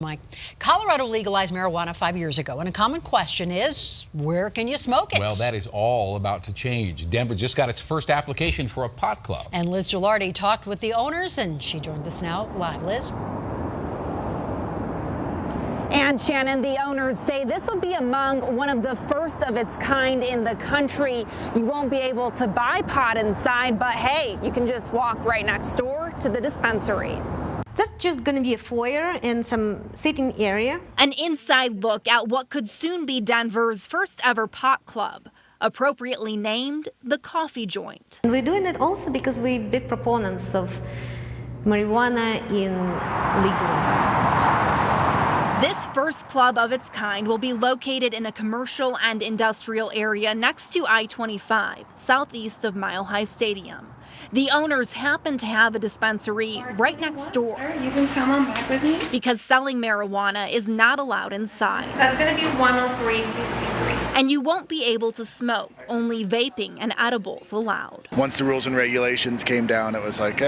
Mike, Colorado legalized marijuana 5 years ago, and a common question is, where can you smoke it? Well, that is all about to change. Denver just got its first application for a pot club. And Liz Gilardi talked with the owners, and she joins us now live. Liz? And Shannon, the owners say this will be among one of the first of its kind in the country. You won't be able to buy pot inside, but hey, you can just walk right next door to the dispensary. There's just going to be a foyer and some sitting area. An inside look at what could soon be Denver's first ever pot club, appropriately named the Coffee Joint. And we're doing it also because we're big proponents of marijuana in legal. This first club of its kind will be located in a commercial and industrial area next to I-25, southeast of Mile High Stadium. The owners happen to have a dispensary right next door. You can come on back with me. Because selling marijuana is not allowed inside. That's going to be 103.53. And you won't be able to smoke, only vaping and edibles allowed. Once the rules and regulations came down, it was like,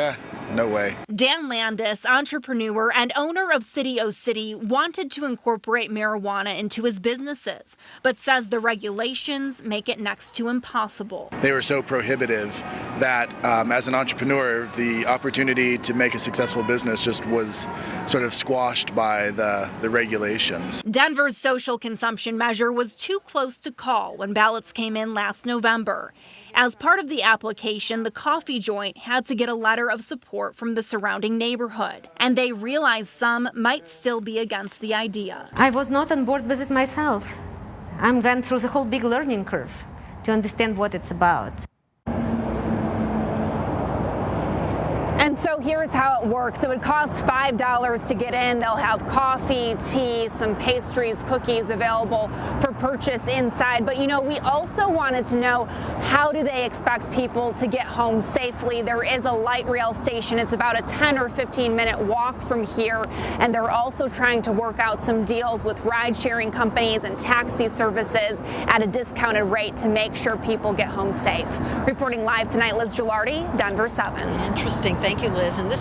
no way. Dan Landis, entrepreneur and owner of City O City, wanted to incorporate marijuana into his businesses, but says the regulations make it next to impossible. They were so prohibitive that as an entrepreneur, the opportunity to make a successful business just was sort of squashed by the regulations. Denver's social consumption measure was too close to call when ballots came in last November. As part of the application, the Coffee Joint had to get a letter of support from the surrounding neighborhood, and they realized some might still be against the idea. I was not on board with it myself. I went through the whole big learning curve to understand what it's about. And so here's how it works. It would cost $5 to get in. They'll have coffee, tea, some pastries, cookies available for purchase inside. But, you know, we also wanted to know, how do they expect people to get home safely? There is a light rail station. It's about a 10 or 15-minute walk from here. And they're also trying to work out some deals with ride-sharing companies and taxi services at a discounted rate to make sure people get home safe. Reporting live tonight, Liz Gilardi, Denver 7. Interesting. Thank you, Liz. And this